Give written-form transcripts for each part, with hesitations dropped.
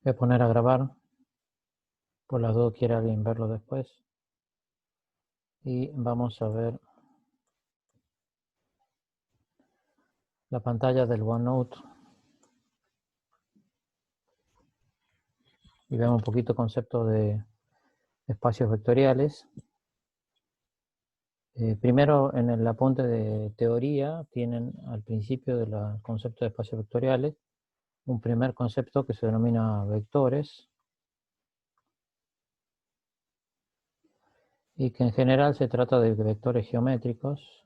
Voy a poner a grabar, por las dudas quiere alguien verlo después. Y vamos a ver la pantalla del OneNote. Y vemos un poquito concepto de espacios vectoriales. Primero, en el apunte de teoría, tienen al principio del concepto de espacios vectoriales un primer concepto que se denomina vectores, y que en general se trata de vectores geométricos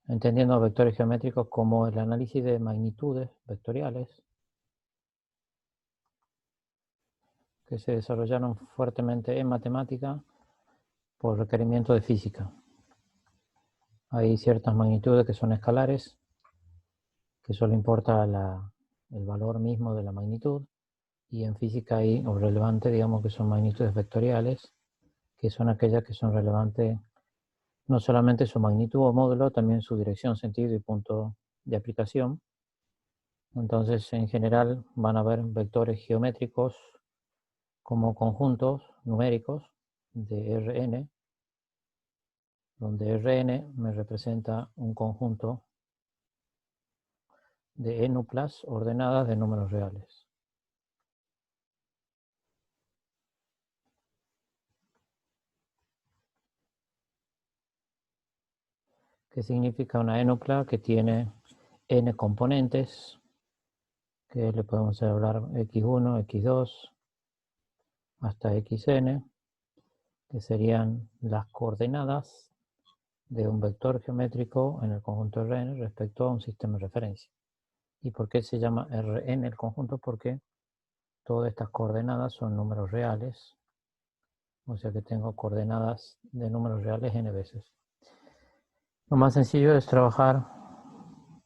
entendiendo vectores geométricos como el análisis de magnitudes vectoriales que se desarrollaron fuertemente en matemática por requerimiento de física. Hay ciertas magnitudes que son escalares, que solo importa el valor mismo de la magnitud, y en física hay o relevante, digamos que son magnitudes vectoriales, que son aquellas que son relevantes no solamente su magnitud o módulo, también su dirección, sentido y punto de aplicación. Entonces, en general, van a haber vectores geométricos como conjuntos numéricos de Rn, donde Rn me representa un conjunto de n-plas ordenadas de números reales. ¿Qué significa una n-pla? Que tiene n componentes, que le podemos hablar x1, x2, hasta xn, que serían las coordenadas de un vector geométrico en el conjunto Rn respecto a un sistema de referencia. ¿Y por qué se llama Rn el conjunto? Porque todas estas coordenadas son números reales, o sea que tengo coordenadas de números reales n veces. Lo más sencillo es trabajar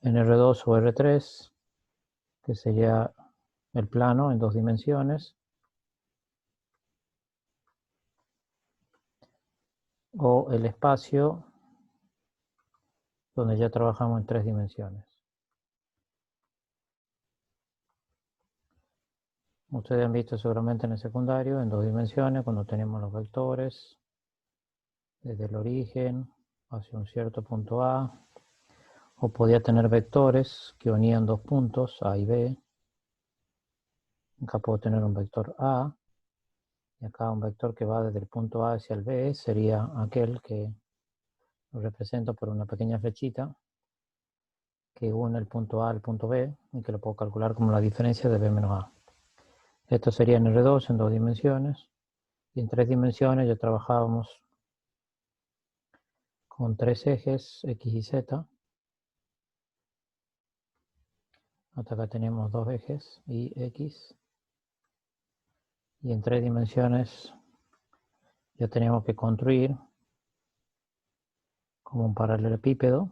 en R2 o R3, que sería el plano en 2 dimensiones, o el espacio, donde ya trabajamos en 3 dimensiones. Ustedes han visto seguramente en el secundario, en 2 dimensiones, cuando tenemos los vectores, desde el origen hacia un cierto punto A, o podía tener vectores que unían 2 puntos, A y B. Acá puedo tener un vector A, y acá un vector que va desde el punto A hacia el B, sería aquel que lo represento por una pequeña flechita que une el punto A al punto B, y que lo puedo calcular como la diferencia de B menos A. Esto sería en R2 en 2 dimensiones, y en 3 dimensiones ya trabajábamos con 3 ejes, X y Z. Hasta acá tenemos 2 ejes, Y, X. Y en 3 dimensiones ya tenemos que construir como un paralelepípedo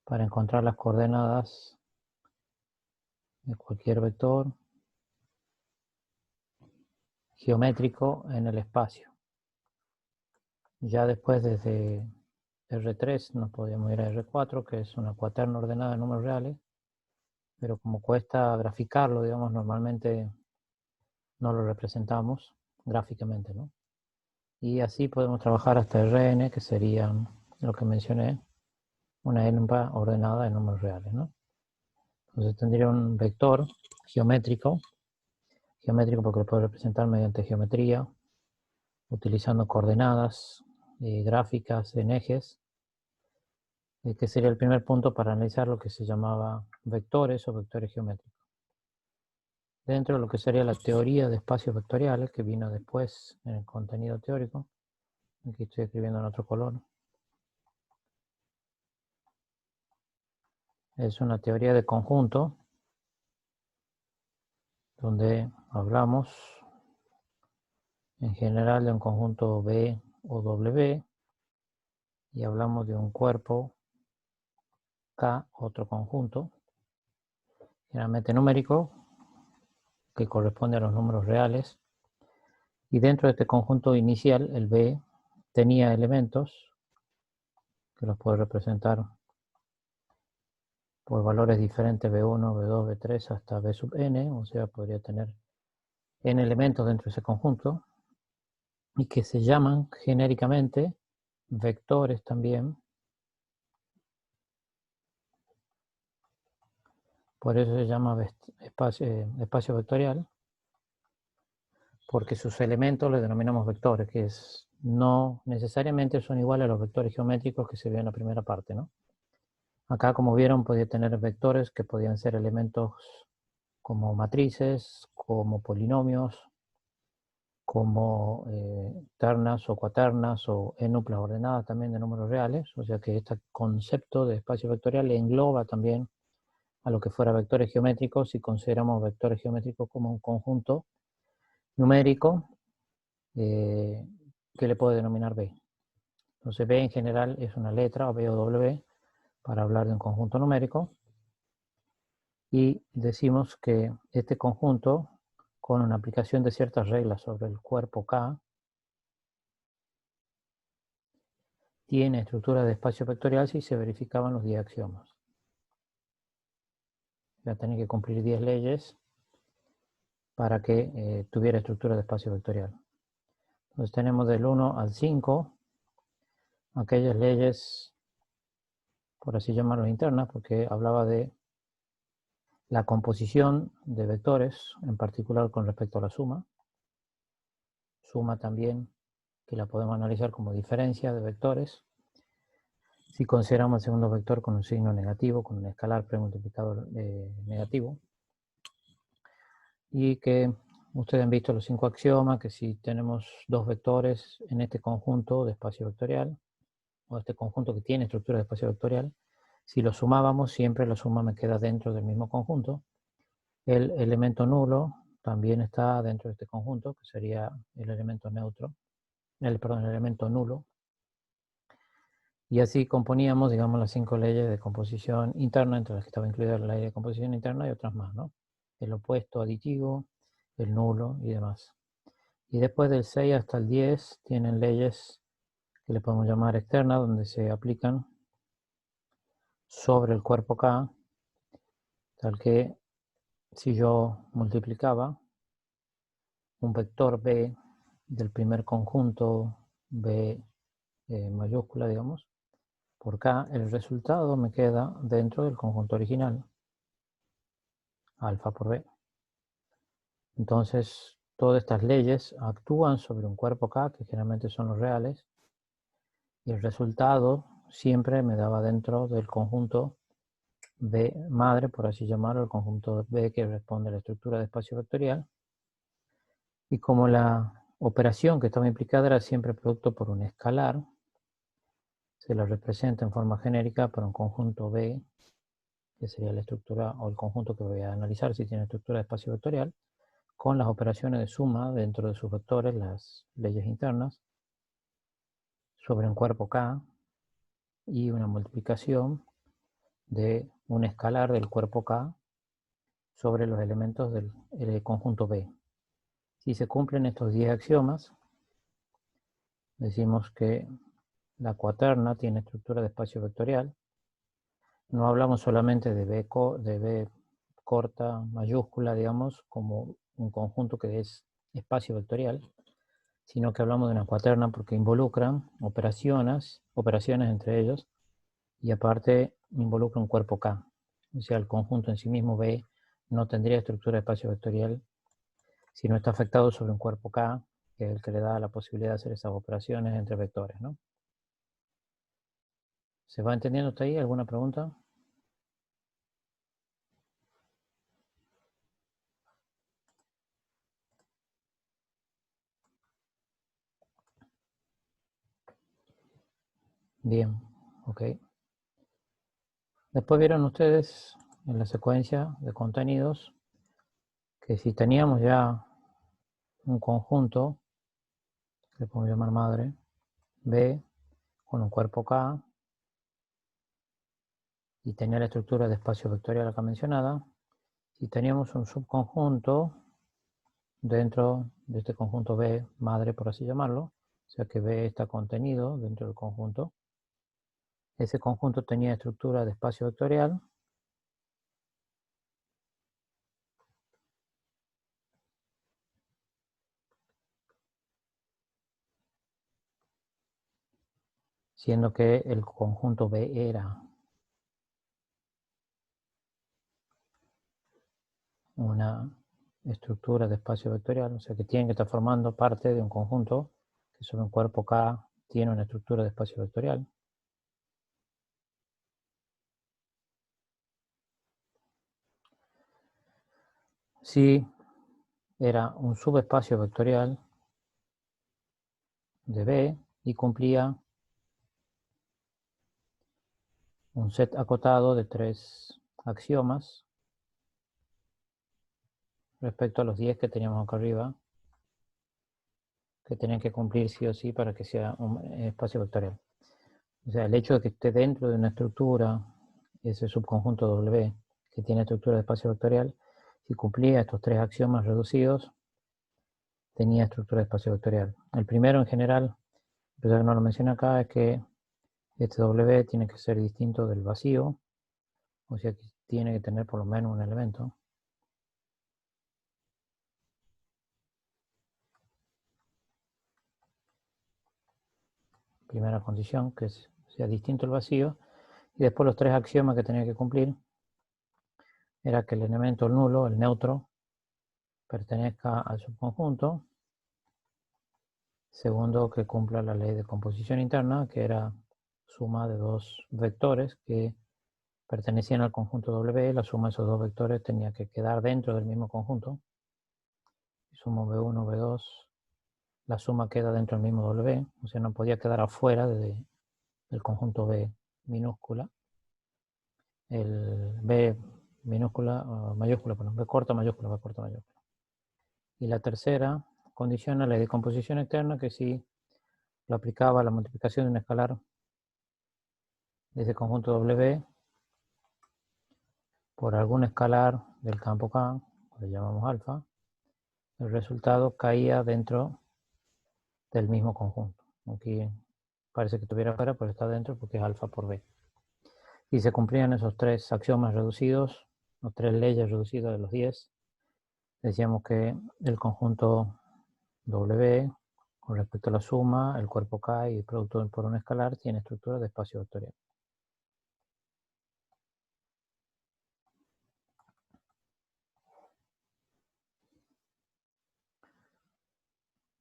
para encontrar las coordenadas de cualquier vector geométrico en el espacio. Ya después, desde R3 nos podemos ir a R4, que es una cuaterna ordenada de números reales, pero como cuesta graficarlo, digamos, normalmente no lo representamos gráficamente, ¿no? Y así podemos trabajar hasta Rn, que sería lo que mencioné, una n-pa ordenada de números reales, ¿no? Entonces tendría un vector geométrico porque lo puedo representar mediante geometría, utilizando coordenadas gráficas en ejes, que sería el primer punto para analizar lo que se llamaba vectores o vectores geométricos. Dentro de lo que sería la teoría de espacios vectoriales, que vino después en el contenido teórico, aquí estoy escribiendo en otro color, es una teoría de conjunto donde hablamos en general de un conjunto B o W, y hablamos de un cuerpo K, otro conjunto, generalmente numérico, que corresponde a los números reales, y dentro de este conjunto inicial, el B tenía elementos que los puedo representar por valores diferentes B1, B2, B3 hasta B sub n, o sea, podría tener n elementos dentro de ese conjunto, y que se llaman genéricamente vectores también. Por eso se llama espacio vectorial, porque sus elementos les denominamos vectores, que no necesariamente son iguales a los vectores geométricos que se vio en la primera parte, ¿no? Acá, como vieron, podía tener vectores que podían ser elementos como matrices, como polinomios, como ternas o cuaternas o enuplas ordenadas también de números reales. O sea que este concepto de espacio vectorial engloba también a lo que fuera vectores geométricos si consideramos vectores geométricos como un conjunto numérico que le puede denominar B. Entonces B en general es una letra, B o W, para hablar de un conjunto numérico. Y decimos que este conjunto, con una aplicación de ciertas reglas sobre el cuerpo K, tiene estructura de espacio vectorial si se verificaban los 10 axiomas. Ya tenía que cumplir 10 leyes para que tuviera estructura de espacio vectorial. Entonces tenemos del 1 al 5 aquellas leyes, por así llamarlas internas, porque hablaba de la composición de vectores, en particular con respecto a la suma. Suma también, que la podemos analizar como diferencia de vectores. Si consideramos el segundo vector con un signo negativo, con un escalar premultiplicador negativo. Y que ustedes han visto los 5 axiomas, que si tenemos dos vectores en este conjunto de espacio vectorial, o este conjunto que tiene estructura de espacio vectorial, si lo sumábamos, siempre la suma me queda dentro del mismo conjunto. El elemento nulo también está dentro de este conjunto, que sería el elemento neutro, el elemento nulo. Y así componíamos, digamos, las 5 leyes de composición interna, entre las que estaba incluida la ley de composición interna y otras más, ¿no? El opuesto aditivo, el nulo y demás. Y después del 6 hasta el 10 tienen leyes que le podemos llamar externas, donde se aplican sobre el cuerpo K, tal que si yo multiplicaba un vector B del primer conjunto B mayúscula, digamos, por K, el resultado me queda dentro del conjunto original, alfa por B. Entonces, todas estas leyes actúan sobre un cuerpo K, que generalmente son los reales, y el resultado siempre me daba dentro del conjunto B madre, por así llamarlo, el conjunto B que responde a la estructura de espacio vectorial. Y como la operación que estaba implicada era siempre producto por un escalar, se la representa en forma genérica para un conjunto B, que sería la estructura o el conjunto que voy a analizar si tiene estructura de espacio vectorial, con las operaciones de suma dentro de sus vectores, las leyes internas, sobre un cuerpo K y una multiplicación de un escalar del cuerpo K sobre los elementos del conjunto B. Si se cumplen estos 10 axiomas, decimos que la cuaterna tiene estructura de espacio vectorial. No hablamos solamente de B corta, mayúscula, digamos, como un conjunto que es espacio vectorial, sino que hablamos de una cuaterna porque involucran operaciones entre ellos, y aparte involucra un cuerpo K. O sea, el conjunto en sí mismo B no tendría estructura de espacio vectorial si no está afectado sobre un cuerpo K, que es el que le da la posibilidad de hacer esas operaciones entre vectores, ¿no? ¿Se va entendiendo hasta ahí? ¿Alguna pregunta? Bien, ok. Después vieron ustedes en la secuencia de contenidos que si teníamos ya un conjunto, que le podemos llamar madre, B, con un cuerpo K, y tenía la estructura de espacio vectorial acá mencionada, si teníamos un subconjunto dentro de este conjunto B, madre por así llamarlo, o sea que B está contenido dentro del conjunto, ese conjunto tenía estructura de espacio vectorial, siendo que el conjunto B era una estructura de espacio vectorial, o sea que tienen que estar formando parte de un conjunto que sobre un cuerpo K tiene una estructura de espacio vectorial. Si era un subespacio vectorial de B y cumplía un set acotado de 3 axiomas respecto a los 10 que teníamos acá arriba, que tenían que cumplir sí o sí para que sea un espacio vectorial. O sea, el hecho de que esté dentro de una estructura, ese subconjunto W, que tiene estructura de espacio vectorial, si cumplía estos 3 axiomas reducidos, tenía estructura de espacio vectorial. El primero en general, a pesar de que no lo menciona acá, es que este W tiene que ser distinto del vacío, o sea que tiene que tener por lo menos un elemento. Primera condición, que sea distinto el vacío. Y después los 3 axiomas que tenía que cumplir era que el elemento nulo, el neutro, pertenezca al subconjunto. Segundo, que cumpla la ley de composición interna, que era suma de 2 vectores que pertenecían al conjunto W. La suma de esos 2 vectores tenía que quedar dentro del mismo conjunto. Sumo B1, B2, la suma queda dentro del mismo W, o sea, no podía quedar afuera del conjunto B minúscula. El B minúscula, mayúscula, perdón, B corta, mayúscula, B corta, mayúscula. Y la tercera condición a la de composición externa, que si lo aplicaba a la multiplicación de un escalar de ese conjunto W por algún escalar del campo K, lo llamamos alfa, el resultado caía dentro del mismo conjunto. Aquí parece que tuviera fuera, pero está dentro porque es alfa por B. Y se cumplían esos 3 axiomas reducidos, o 3 leyes reducidas de los 10. Decíamos que el conjunto W, con respecto a la suma, el cuerpo K y el producto por un escalar, tiene estructura de espacio vectorial.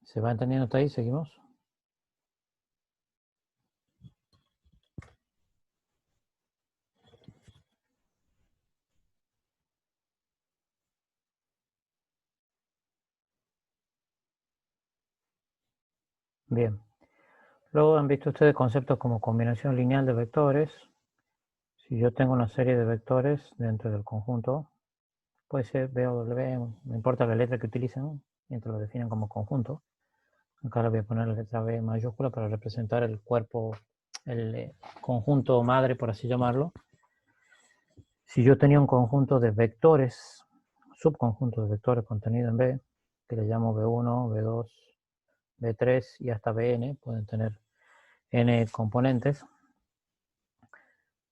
¿Se va entendiendo hasta ahí? ¿Seguimos? Bien. Luego han visto ustedes conceptos como combinación lineal de vectores. Si yo tengo una serie de vectores dentro del conjunto, puede ser B o W, no importa la letra que utilicen, mientras lo definen como conjunto. Acá le voy a poner la letra B mayúscula para representar el cuerpo, el conjunto madre, por así llamarlo. Si yo tenía un conjunto de vectores, subconjunto de vectores contenido en B, que le llamo B1, B2, B3 y hasta Bn, pueden tener n componentes,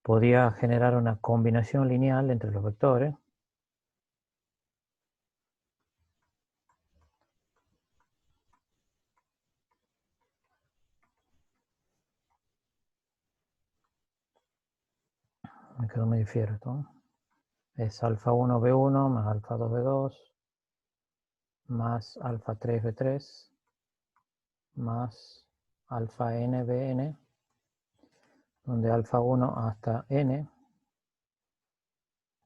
podía generar una combinación lineal entre los vectores. Me quedó medio fiero esto. Es alfa 1 B1 más alfa 2 B2 más alfa 3 B3 más alfa n Bn, donde alfa 1 hasta n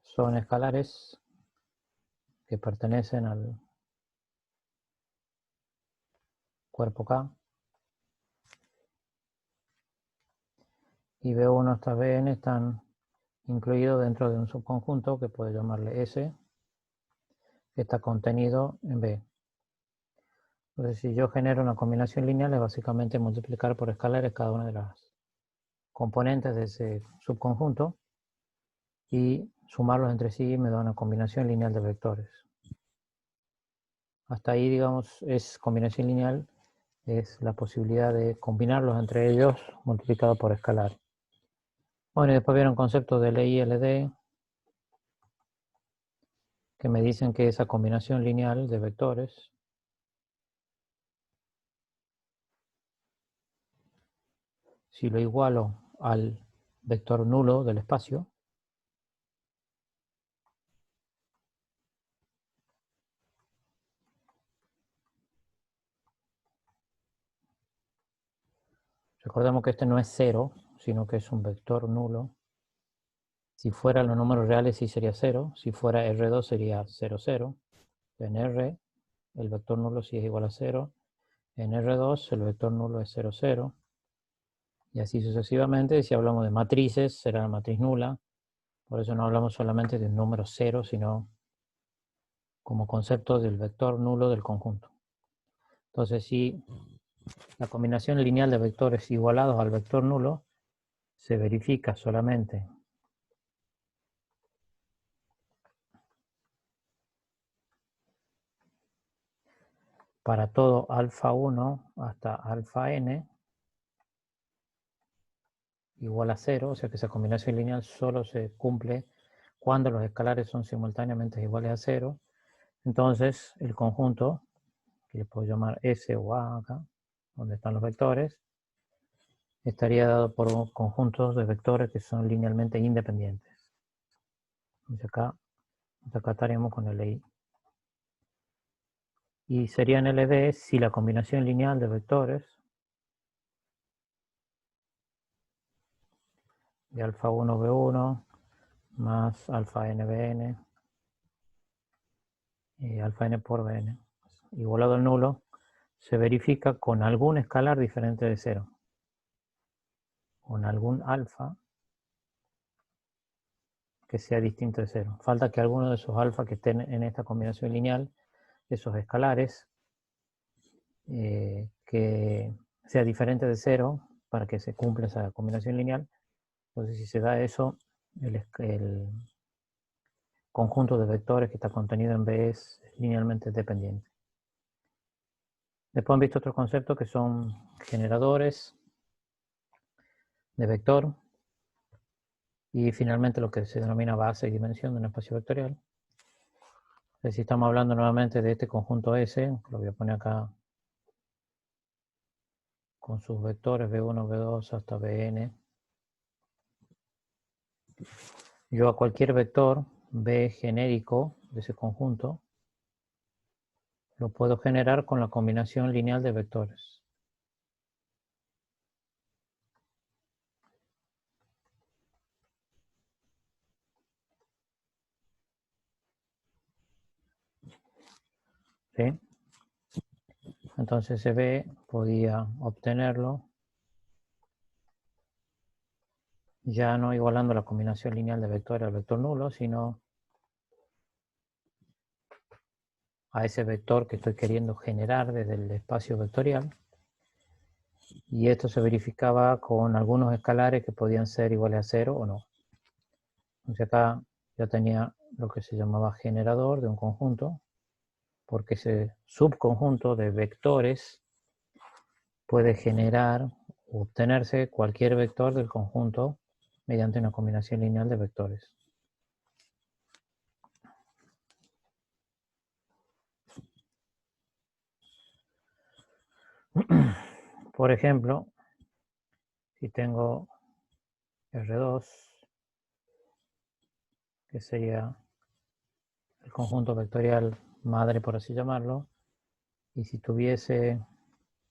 son escalares que pertenecen al cuerpo K, y B1 hasta Bn están incluidos dentro de un subconjunto que puede llamarle S, que está contenido en B. Entonces, si yo genero una combinación lineal, es básicamente multiplicar por escalares cada una de las componentes de ese subconjunto y sumarlos entre sí me da una combinación lineal de vectores. Hasta ahí, digamos, es combinación lineal, es la posibilidad de combinarlos entre ellos multiplicado por escalar. Bueno, y después vieron conceptos de ley LD que me dicen que esa combinación lineal de vectores si lo igualo al vector nulo del espacio, recordemos que este no es 0, sino que es un vector nulo. Si fueran los números reales sí sería 0, si fuera R2 sería 0, 0. En R el vector nulo sí es igual a 0, en R2 el vector nulo es 0, 0. Y así sucesivamente. Si hablamos de matrices, será la matriz nula. Por eso no hablamos solamente de un número 0, sino como concepto del vector nulo del conjunto. Entonces, si la combinación lineal de vectores igualados al vector nulo se verifica solamente para todo alfa 1 hasta alfa n igual a 0, o sea que esa combinación lineal solo se cumple cuando los escalares son simultáneamente iguales a 0. Entonces, el conjunto, que le puedo llamar S o A acá, donde están los vectores, estaría dado por conjuntos de vectores que son linealmente independientes. Entonces acá estaríamos con LI. Y serían LD si la combinación lineal de vectores de alfa 1 B1 más alfa n Bn y alfa n por Bn igualado al nulo se verifica con algún escalar diferente de 0, con algún alfa que sea distinto de 0. Falta que alguno de esos alfa que estén en esta combinación lineal, esos escalares, que sea diferente de 0 para que se cumpla esa combinación lineal. Entonces, si se da eso, el conjunto de vectores que está contenido en B es linealmente dependiente. Después han visto otros conceptos que son generadores de vector y finalmente lo que se denomina base y dimensión de un espacio vectorial. Entonces, si estamos hablando nuevamente de este conjunto S, lo voy a poner acá con sus vectores B1, B2 hasta Bn. Yo a cualquier vector B genérico de ese conjunto lo puedo generar con la combinación lineal de vectores. ¿Sí? Entonces ese B podía obtenerlo ya no igualando la combinación lineal de vectores al vector nulo, sino a ese vector que estoy queriendo generar desde el espacio vectorial. Y esto se verificaba con algunos escalares que podían ser iguales a 0 o no. Entonces acá ya tenía lo que se llamaba generador de un conjunto, porque ese subconjunto de vectores puede generar o obtenerse cualquier vector del conjunto mediante una combinación lineal de vectores. Por ejemplo, si tengo R2, que sería el conjunto vectorial madre, por así llamarlo, y si tuviese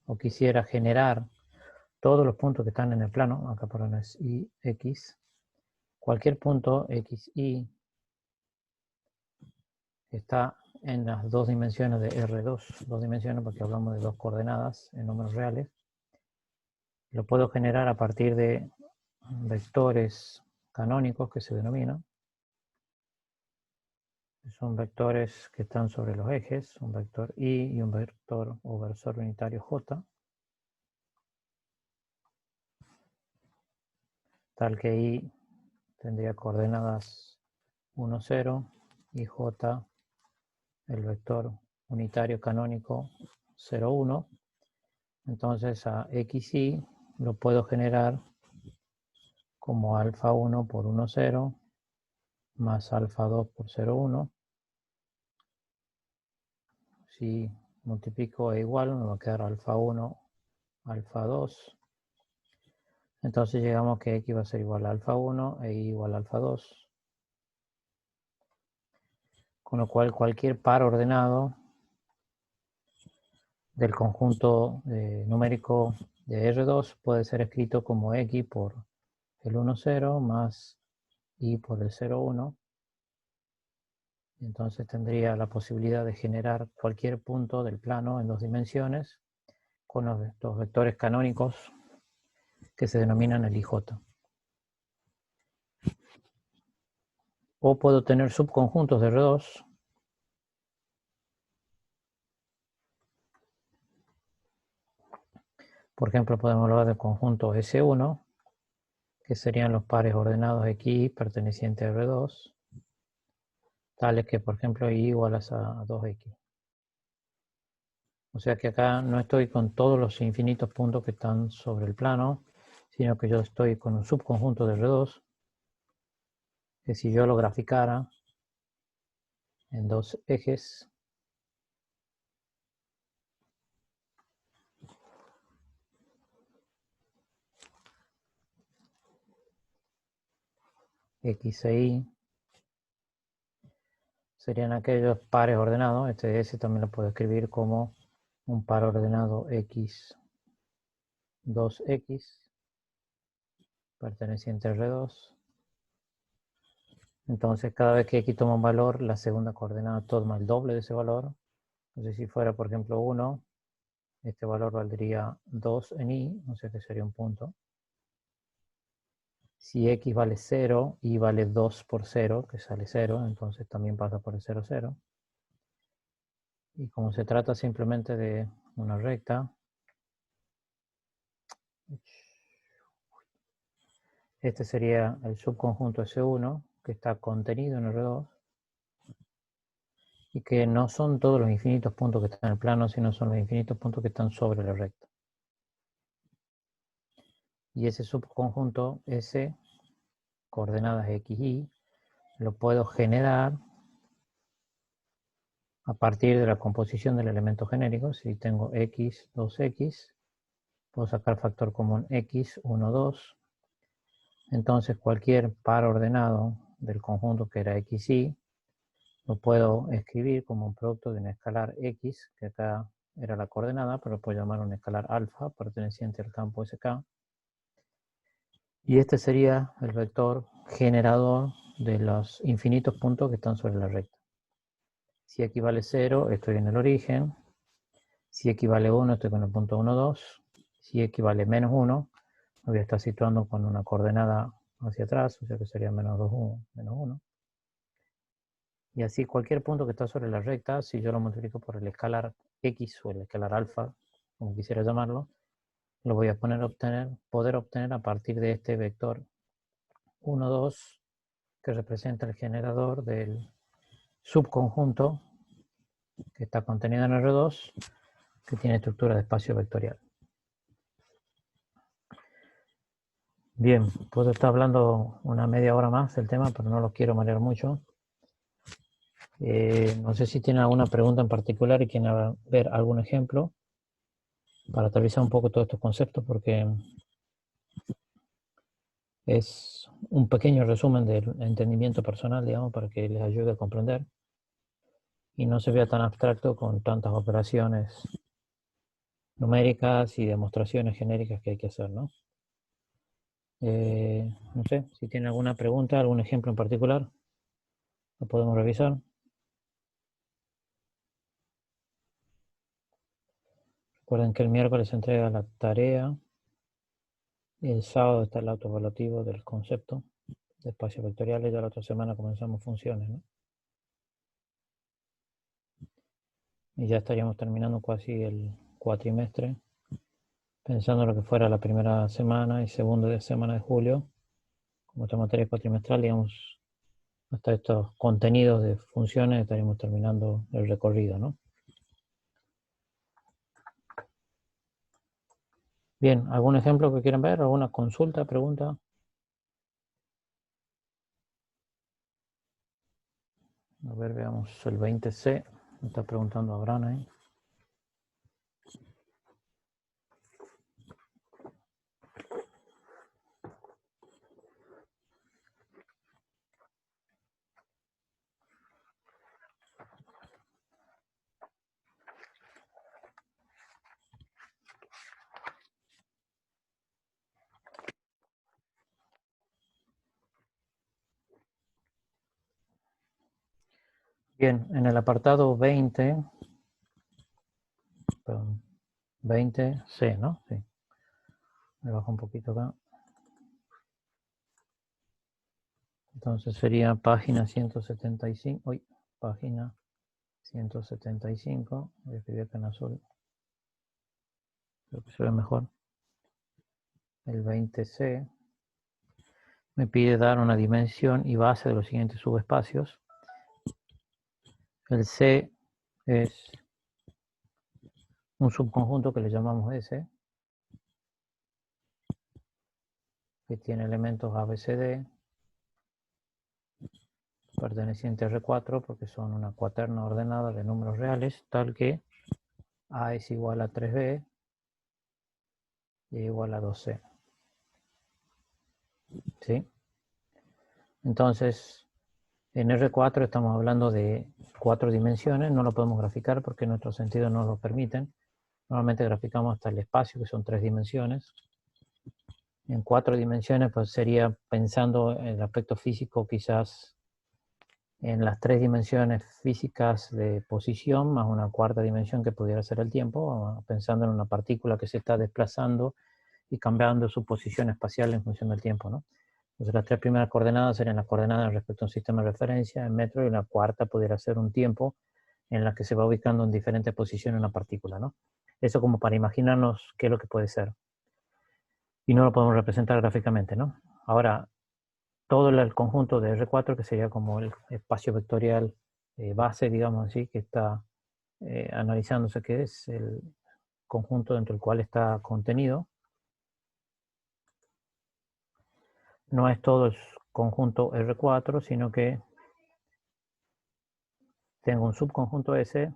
o quisiera generar todos los puntos que están en el plano, acá por donde es y, x, cualquier punto x, y está en las dos dimensiones de R2, dos dimensiones porque hablamos de dos coordenadas en números reales. Lo puedo generar a partir de vectores canónicos que se denominan. Son vectores que están sobre los ejes, un vector y un vector o versor unitario j, tal que y tendría coordenadas 1, 0 y j el vector unitario canónico 0, 1. Entonces a x y lo puedo generar como alfa 1 por 1, 0 más alfa 2 por 0, 1. Si multiplico e igual, me va a quedar alfa 1, alfa 2. Entonces llegamos que X va a ser igual a alfa 1 e Y igual a alfa 2. Con lo cual cualquier par ordenado del conjunto numérico de R2 puede ser escrito como X por el 1, 0 más Y por el 0, 1. Entonces tendría la posibilidad de generar cualquier punto del plano en 2 dimensiones con los vectores canónicos que se denominan el IJ. O puedo tener subconjuntos de R2 por ejemplo, podemos hablar del conjunto S1, que serían los pares ordenados X pertenecientes a R2, tales que, por ejemplo, Y igual a 2X. O sea que acá no estoy con todos los infinitos puntos que están sobre el plano, sino que yo estoy con un subconjunto de R2, que si yo lo graficara en dos ejes, X e Y, serían aquellos pares ordenados. Este S también lo puedo escribir como un par ordenado X, 2X, perteneciente a R2. Entonces, cada vez que X toma un valor, la segunda coordenada toma el doble de ese valor. Entonces, si fuera, por ejemplo, 1, este valor valdría 2 en Y, o sea que sería un punto. Si X vale 0, Y vale 2 por 0, que sale 0, entonces también pasa por el 0, 0. Y como se trata simplemente de una recta, este sería el subconjunto S1, que está contenido en R2, y que no son todos los infinitos puntos que están en el plano, sino son los infinitos puntos que están sobre la recta. Y ese subconjunto S, coordenadas X, Y, lo puedo generar a partir de la composición del elemento genérico. Si tengo X, 2X, puedo sacar factor común X, 1, 2. Entonces cualquier par ordenado del conjunto que era X, Y, lo puedo escribir como un producto de un escalar X, que acá era la coordenada, pero lo puedo llamar un escalar alfa, perteneciente al campo SK. Y este sería el vector generador de los infinitos puntos que están sobre la recta. Si X vale 0, estoy en el origen. Si X vale 1, estoy con el punto 1, 2. Si X vale menos 1, me voy a estar situando con una coordenada hacia atrás, o sea que sería menos 2, 1, menos 1. Y así cualquier punto que está sobre la recta, si yo lo multiplico por el escalar X o el escalar alfa, como quisiera llamarlo, lo voy a poder obtener a partir de este vector 1, 2, que representa el generador del subconjunto que está contenido en R2, que tiene estructura de espacio vectorial. Bien, puedo estar hablando una media hora más del tema, pero no lo quiero marear mucho. No sé si tienen alguna pregunta en particular y quieren ver algún ejemplo para aterrizar un poco todos estos conceptos, porque es un pequeño resumen del entendimiento personal, digamos, para que les ayude a comprender y no se vea tan abstracto con tantas operaciones numéricas y demostraciones genéricas que hay que hacer, ¿no? No sé, si tienen alguna pregunta, algún ejemplo en particular, lo podemos revisar. Recuerden que el miércoles se entrega la tarea y el sábado está el autoevaluativo del concepto de espacios vectoriales. Ya la otra semana comenzamos funciones, ¿no? Y ya estaríamos terminando casi el cuatrimestre, pensando en lo que fuera la primera semana y segunda semana de julio, como esta materia es cuatrimestral, digamos, hasta estos contenidos de funciones estaríamos terminando el recorrido, ¿no? Bien, ¿algún ejemplo que quieran ver? ¿Alguna consulta, pregunta? A ver, veamos el 20C. Me está preguntando Abraham ahí. Bien, en el apartado 20, perdón, 20C, ¿no? Sí. Me bajo un poquito acá. Entonces sería página 175. Uy, página 175. Voy a escribir acá en azul. Creo que se ve mejor. El 20C me pide dar una dimensión y base de los siguientes subespacios. El C es un subconjunto que le llamamos S, que tiene elementos A, B, C, D, perteneciente a R4, porque son una cuaterna ordenada de números reales, tal que A es igual a 3B y igual a 2C. ¿Sí? Entonces, en R4 estamos hablando de 4 dimensiones, no lo podemos graficar porque nuestros sentidos no lo permiten. Normalmente graficamos hasta el espacio, que son 3 dimensiones. En 4 dimensiones, pues sería pensando en el aspecto físico, quizás en las 3 dimensiones físicas de posición, más una cuarta dimensión que pudiera ser el tiempo, pensando en una partícula que se está desplazando y cambiando su posición espacial en función del tiempo, ¿no? Entonces las 3 primeras coordenadas serían las coordenadas respecto a un sistema de referencia en metro, y la cuarta pudiera ser un tiempo en la que se va ubicando en diferentes posiciones una partícula, ¿no? Eso como para imaginarnos qué es lo que puede ser. Y no lo podemos representar gráficamente, ¿no? Ahora, todo el conjunto de R4, que sería como el espacio vectorial base, digamos así, que está analizándose, que es el conjunto dentro del cual está contenido. No es todo el conjunto R4, sino que tengo un subconjunto S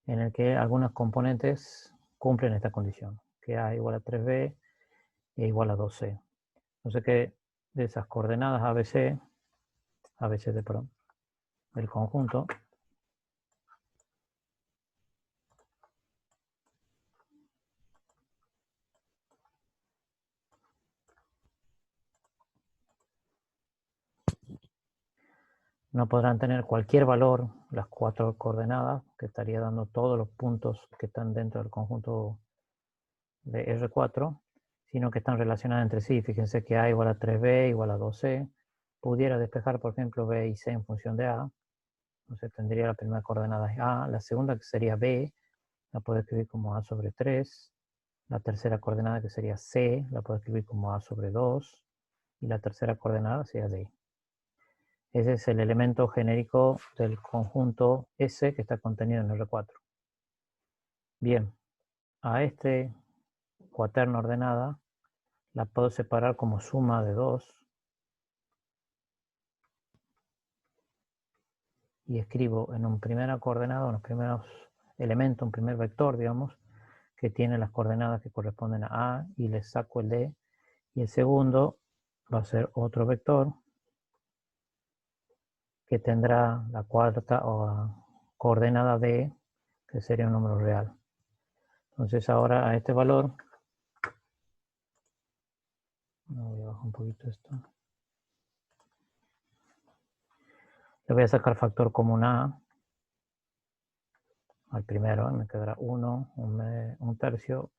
en el que algunos componentes cumplen esta condición, que A igual a 3B e igual a 2C. Entonces que de esas coordenadas ABC, perdón, del conjunto, no podrán tener cualquier valor las 4 coordenadas, que estaría dando todos los puntos que están dentro del conjunto de R4, sino que están relacionadas entre sí. Fíjense que A igual a 3B igual a 2C. Pudiera despejar, por ejemplo, B y C en función de A. Entonces tendría la primera coordenada es A, la segunda, que sería B, la puedo escribir como A sobre 3. La tercera coordenada, que sería C, la puedo escribir como A sobre 2. Y la tercera coordenada sería D. Ese es el elemento genérico del conjunto S que está contenido en R4. Bien, a este cuaterna ordenada la puedo separar como suma de 2 y escribo en un primera coordenada, en los primeros elementos, un primer vector, digamos, que tiene las coordenadas que corresponden a A, y le saco el D, y el segundo va a ser otro vector que tendrá la cuarta o coordenada D, que sería un número real. Entonces ahora a este valor, voy a bajar un poquito esto, le voy a sacar factor común A al primero, me quedará 1, un tercio,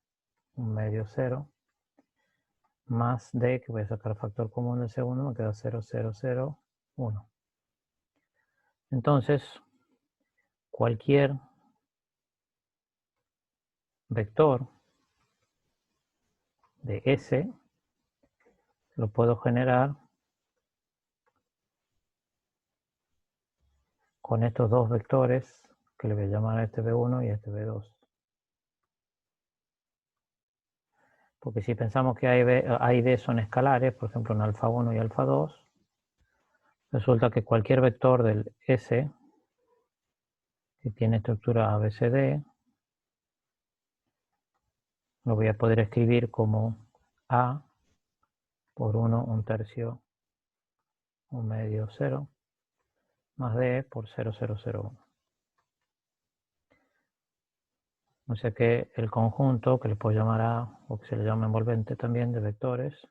un medio, 0, más D, que voy a sacar factor común del segundo, me queda 0, 0, 0, 1. Entonces, cualquier vector de S lo puedo generar con estos dos vectores, que le voy a llamar a este B1 y a este B2. Porque si pensamos que A y D son escalares, por ejemplo en alfa 1 y alfa 2, resulta que cualquier vector del S que tiene estructura ABCD lo voy a poder escribir como A por 1, un tercio, un medio, 0, más D por 0, 0, 0, 1. O sea que el conjunto, que le puedo llamar A, o que se le llama envolvente también, de vectores,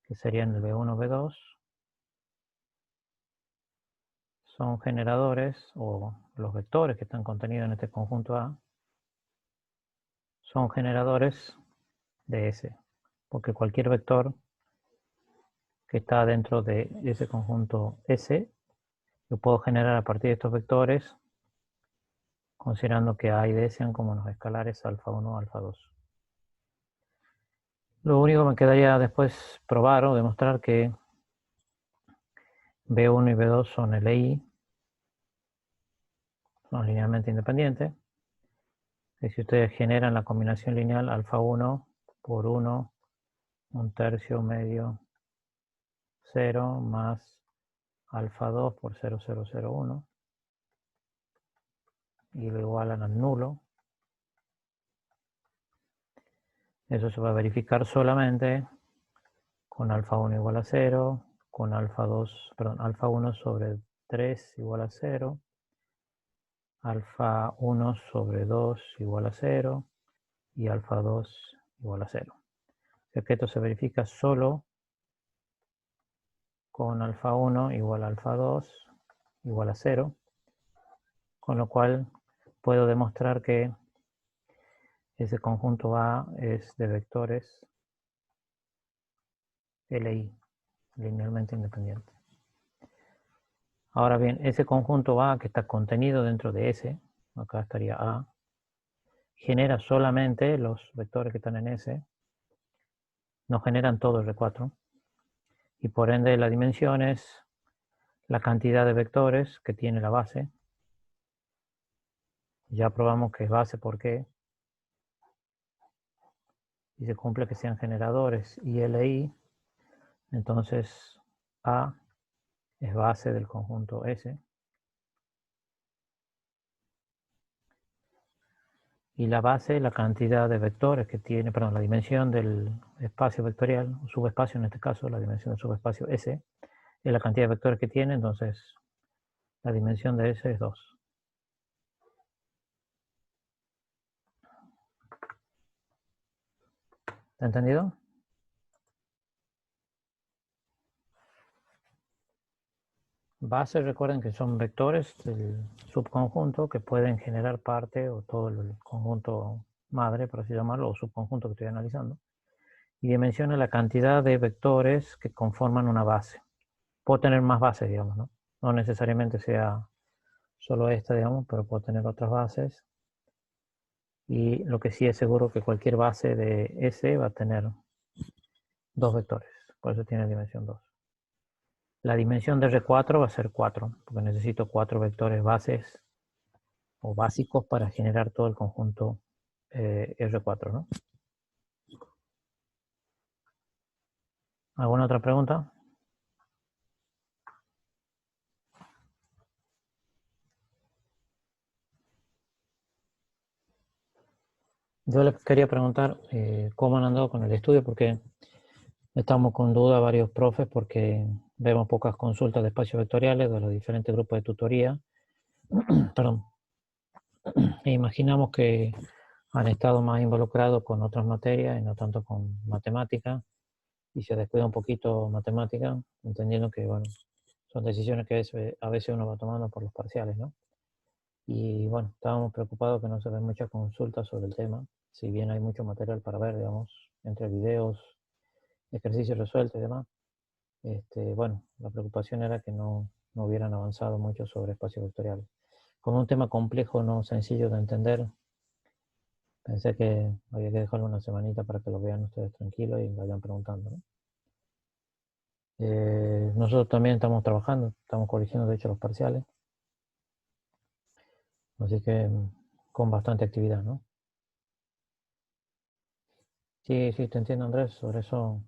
que serían el B1, B2, son generadores, o los vectores que están contenidos en este conjunto A, son generadores de S, porque cualquier vector que está dentro de ese conjunto S, lo puedo generar a partir de estos vectores, considerando que A y D sean como los escalares alfa 1, alfa 2. Lo único que me quedaría después probar o demostrar que B1 y B2 son LI, son linealmente independientes. Y si ustedes generan la combinación lineal alfa 1 por 1, un tercio, medio, 0, más alfa 2 por 0,001, y lo igualan al nulo, eso se va a verificar solamente con alfa 1 igual a 0, con alfa 1 sobre 3 igual a 0, alfa 1 sobre 2 igual a 0 y alfa 2 igual a 0. O sea que esto se verifica solo con alfa 1 igual a alfa 2 igual a 0, con lo cual puedo demostrar que ese conjunto A es de vectores LI, linealmente independiente. Ahora bien, ese conjunto A que está contenido dentro de S, acá estaría A, genera solamente los vectores que están en S, no generan todo R4, y por ende la dimensión es la cantidad de vectores que tiene la base. Ya probamos que es base porque si se cumple que sean generadores y LI, entonces A es base del conjunto S. Y la base, la cantidad de vectores que tiene, perdón, la dimensión del espacio vectorial, o subespacio en este caso, la dimensión del subespacio S, es la cantidad de vectores que tiene, entonces la dimensión de S es 2. ¿Está entendido? Bases, recuerden que son vectores del subconjunto que pueden generar parte o todo el conjunto madre, por así llamarlo, o subconjunto que estoy analizando. Y dimensiona la cantidad de vectores que conforman una base. Puedo tener más bases, digamos, ¿no? No necesariamente sea solo esta, digamos, pero puedo tener otras bases. Y lo que sí es seguro que cualquier base de S va a tener dos vectores. Por eso tiene dimensión 2. La dimensión de R4 va a ser 4, porque necesito 4 vectores bases o básicos para generar todo el conjunto R4, ¿no? ¿Alguna otra pregunta? Yo les quería preguntar cómo han andado con el estudio, porque estamos con duda varios profes, porque vemos pocas consultas de espacios vectoriales de los diferentes grupos de tutoría. Perdón. E imaginamos que han estado más involucrados con otras materias y no tanto con matemática, y se descuida un poquito matemática, entendiendo que, bueno, son decisiones que a veces uno va tomando por los parciales, ¿no? Y bueno, estábamos preocupados que no se ven muchas consultas sobre el tema, si bien hay mucho material para ver, digamos, entre videos, ejercicios resueltos y demás. Bueno, la preocupación era que no hubieran avanzado mucho sobre espacios vectoriales. Como un tema complejo, no sencillo de entender, pensé que había que dejarlo una semanita para que lo vean ustedes tranquilos y vayan preguntando, ¿no? Nosotros también estamos trabajando, estamos corrigiendo de hecho los parciales, así que con bastante actividad, ¿no? Sí, sí, te entiendo, Andrés, sobre eso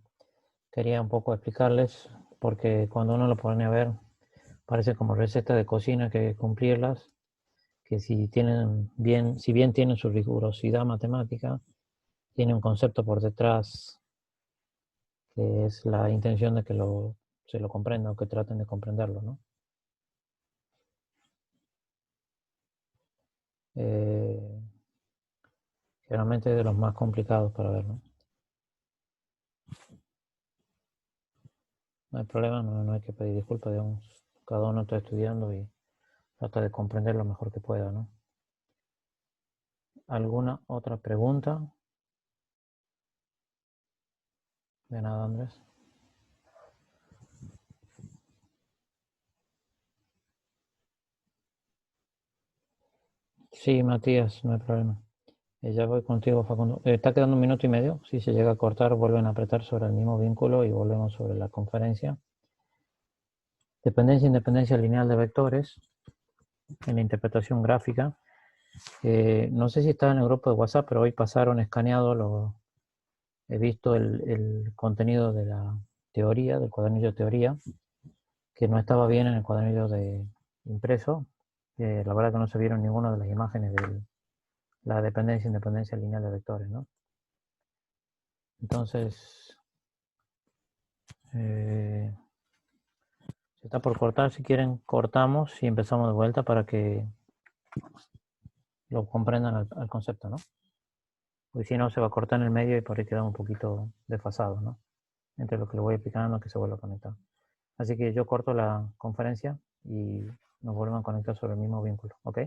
quería un poco explicarles, porque cuando uno lo pone a ver, parece como receta de cocina que hay que cumplirlas, que si bien tienen su rigurosidad matemática, tiene un concepto por detrás que es la intención de que se lo comprendan o que traten de comprenderlo, ¿no? Eh, Generalmente es de los más complicados para ver, ¿no? No hay problema, no hay que pedir disculpas, digamos. Cada uno está estudiando y Trata de comprender lo mejor que pueda, ¿no? ¿Alguna otra pregunta? De nada, Andrés. Sí, Matías, no hay problema. Ya voy contigo, Facundo. Está quedando 1 minuto y medio. Si se llega a cortar, vuelven a apretar sobre el mismo vínculo y volvemos sobre la conferencia. Dependencia e independencia lineal de vectores en la interpretación gráfica. No sé si está en el grupo de WhatsApp, pero hoy pasaron escaneado, he visto el contenido de la teoría, del cuadernillo de teoría, que no estaba bien en el cuadernillo de impreso. La verdad que no se vieron ninguna de las imágenes de la dependencia e independencia lineal de vectores, ¿no? Entonces, se está por cortar. Si quieren, cortamos y empezamos de vuelta para que lo comprendan al concepto, ¿no? Porque si no, se va a cortar en el medio y por ahí queda un poquito desfasado, ¿no? Entre lo que le voy explicando que se vuelva a conectar. Así que yo corto la conferencia y nos volvemos a conectar sobre el mismo vínculo, ¿ok?